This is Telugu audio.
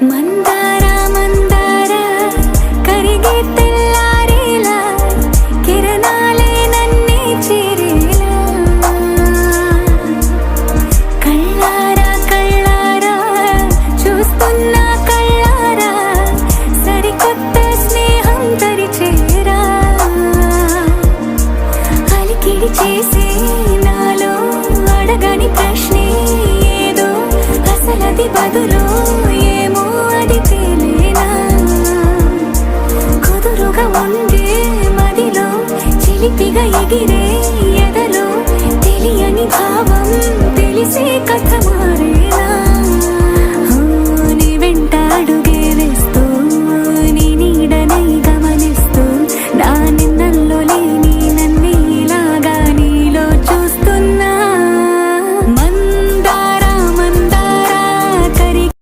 మందార మందార కరిగే తెల్లారేలా కిరణాలే నన్నే చేరేలా కళ్ళారా కళ్ళారా చూస్తున్నా కళ్ళారా సరికొత్త స్నేహం తరిచేరా అలికిడి చేసే నాలో అడగని ప్రశ్నే ఏదో అసలది బదులు ఏమో అది తేలేనా కుదురుగా ఉండే మదిలో చిలిపిగా ఎగిరే ఎదలో తెలియని భావం తెలిసే కథమా